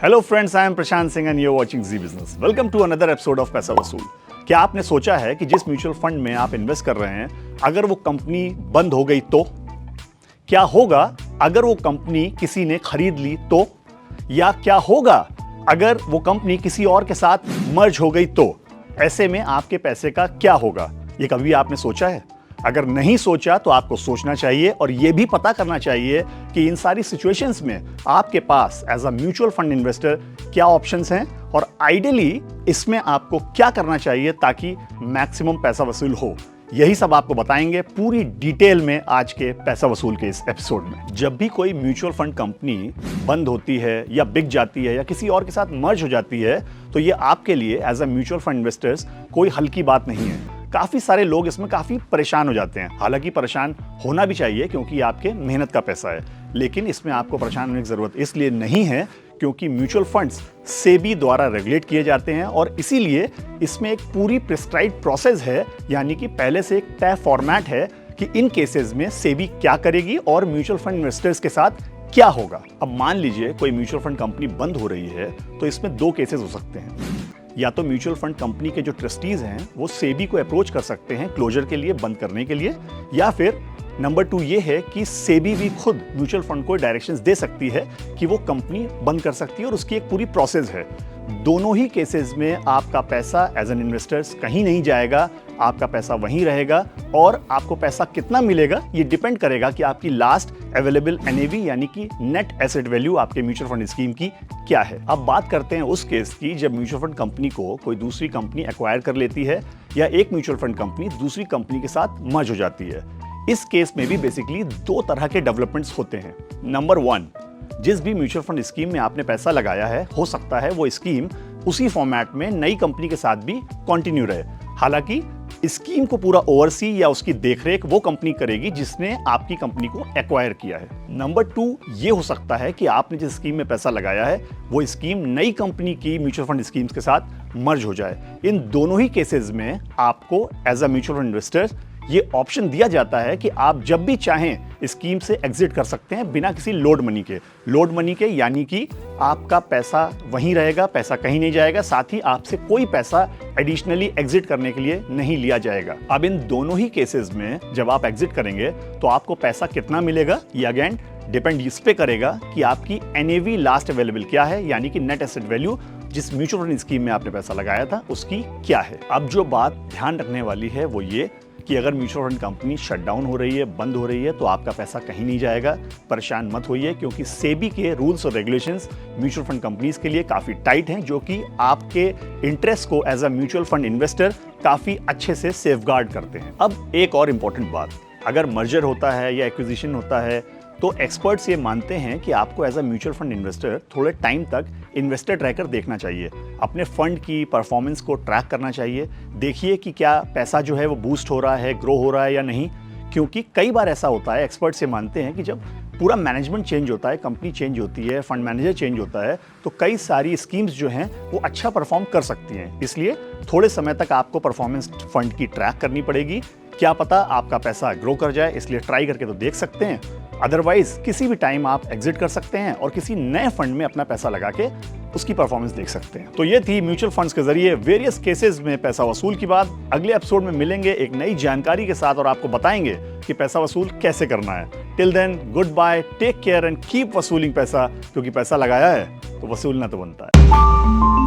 Hello friends, I am Prashant Singh and you are watching Zee business. Welcome to another episode of Paisa Vasool. क्या आपने सोचा है कि जिस म्यूचुअल फंड में आप इन्वेस्ट कर रहे हैं, अगर वो कंपनी बंद हो गई तो क्या होगा? अगर वो कंपनी किसी ने खरीद ली तो, या क्या होगा अगर वो कंपनी किसी और के साथ मर्ज हो गई तो? ऐसे में आपके पैसे का क्या होगा? ये कभी आपने सोचा है? अगर नहीं सोचा तो आपको सोचना चाहिए और यह भी पता करना चाहिए कि इन सारी सिचुएशंस में आपके पास as a mutual fund investor क्या ऑप्शंस हैं और आइडियली इसमें आपको क्या करना चाहिए ताकि मैक्सिमम पैसा वसूल हो। यही सब आपको बताएंगे पूरी डिटेल में आज के पैसा वसूल के इस एपिसोड में। जब भी कोई म्यूचुअल फंड कंपनी बंद होती है या बिक जाती है या किसी और के साथ मर्ज हो जाती है, तो ये आपके लिए as a mutual fund investors कोई हल्की बात नहीं है। काफी सारे लोग इसमें काफी परेशान हो जाते हैं। हालांकि परेशान होना भी चाहिए क्योंकि आपके मेहनत का पैसा है, लेकिन इसमें आपको परेशान होने की जरूरत इसलिए नहीं है क्योंकि म्यूचुअल फंड्स सेबी द्वारा रेगुलेट किए जाते हैं और इसीलिए इसमें एक पूरी प्रिस्क्राइब्ड प्रोसेस है, यानी कि पहले से एक तय फॉर्मेट है कि इन केसेस में सेबी क्या करेगी और म्यूचुअल फंड इन्वेस्टर्स के साथ क्या होगा। अब मान लीजिए कोई म्यूचुअल फंड कंपनी बंद हो रही है, तो इसमें दो केसेस हो सकते हैं। या तो म्यूचुअल फंड कंपनी के जो ट्रस्टीज हैं वो सेबी को अप्रोच कर सकते हैं क्लोजर के लिए, बंद करने के लिए, या फिर नंबर 2 ये है कि सेबी भी खुद म्यूचुअल फंड को डायरेक्शंस दे सकती है कि वो कंपनी बंद कर सकती है और उसकी एक पूरी प्रोसेस है। दोनों ही केसेस में आपका पैसा एज एन इन्वेस्टर्स कहीं नहीं जाएगा, आपका पैसा वहीं रहेगा और आपको पैसा कितना मिलेगा ये डिपेंड करेगा कि आपकी लास्ट अवेलेबल एनएवी यानी कि नेट एसेट वैल्यू आपके म्यूचुअल फंड स्कीम की क्या है। अब बात करते हैं उस केस की जब म्यूचुअल फंड कंपनी को कोई दूसरी कंपनी एक्वायर कर लेती है या एक म्यूचुअल फंड कंपनी दूसरी कंपनी के साथ मर्ज हो जाती है। इस केस में भी बेसिकली दो तरह के डेवलपमेंट्स होते हैं। नंबर 1, जिस भी म्यूचुअल फंड स्कीम में आपने पैसा लगाया है, हो सकता है वो स्कीम उसी फॉर्मेट में नई कंपनी के साथ भी कंटिन्यू रहे। हालांकि स्कीम को पूरा ओवरसी या उसकी देखरेख वो कंपनी करेगी जिसने आपकी कंपनी को एक्वायर किया है। नंबर 2 ये हो सकता है कि आपने जिस स्कीम में पैसा लगाया है वो स्कीम नई कंपनी की म्यूचुअल फंड स्कीम्स के साथ मर्ज हो जाए। इन दोनों ही केसेस में आपको as a mutual fund investor ये ऑप्शन दिया जाता है कि आप जब भी चाहें स्कीम से एग्जिट कर सकते हैं बिना किसी लोड मनी के, यानी कि आपका पैसा वहीं रहेगा, पैसा कहीं नहीं जाएगा, साथ ही आपसे कोई पैसा एडिशनली एग्जिट करने के लिए नहीं लिया जाएगा। अब इन दोनों ही केसेस में जब आप एग्जिट करेंगे तो आपको पैसा कितना मिलेगा ये अगेन डिपेंड इस पे करेगा कि आपकी एनएवी लास्ट अवेलेबल क्या है, यानी कि नेट एसेट वैल्यू जिस म्यूचुअल फंड स्कीम में आपने पैसा लगाया था उसकी क्या है। अब जो बात ध्यान रखने वाली है वो ये कि अगर म्यूचुअल फंड कंपनी शटडाउन हो रही है, बंद हो रही है, तो आपका पैसा कहीं नहीं जाएगा। परेशान मत होइए क्योंकि सेबी के रूल्स और रेगुलेशंस म्यूचुअल फंड कंपनीज के लिए काफ़ी टाइट हैं, जो कि आपके इंटरेस्ट को as a mutual fund investor काफ़ी अच्छे से सेफगार्ड करते हैं। अब एक और इम्पॉर्टेंट बात, अगर मर्जर होता है या एक्विजिशन होता है तो एक्सपर्ट्स ये मानते हैं कि आपको as a mutual fund investor थोड़े टाइम तक इन्वेस्टर ट्रैकर देखना चाहिए, अपने फंड की परफॉर्मेंस को ट्रैक करना चाहिए। देखिए कि क्या पैसा जो है वो बूस्ट हो रहा है, ग्रो हो रहा है या नहीं, क्योंकि कई बार ऐसा होता है, एक्सपर्ट्स ये मानते हैं कि जब पूरा मैनेजमेंट चेंज होता है, कंपनी चेंज होती है, फंड मैनेजर चेंज होता है, तो कई सारी स्कीम्स जो हैं वो अच्छा परफॉर्म कर सकती हैं। इसलिए थोड़े समय तक आपको परफॉर्मेंस फंड की ट्रैक करनी पड़ेगी। क्या पता आपका पैसा ग्रो कर जाए, इसलिए ट्राई करके तो देख सकते हैं। अदरवाइज किसी भी टाइम आप एग्जिट कर सकते हैं और किसी नए फंड में अपना पैसा लगा के उसकी परफॉर्मेंस देख सकते हैं। तो ये थी म्यूचुअल फंड्स के जरिए वेरियस केसेस में पैसा वसूल की बात। अगले एपिसोड में मिलेंगे एक नई जानकारी के साथ और आपको बताएंगे कि पैसा वसूल कैसे करना है। Till then, good bye, take care and keep वसूलिंग पैसा, क्योंकि पैसा लगाया है तो वसूलना तो बनता है।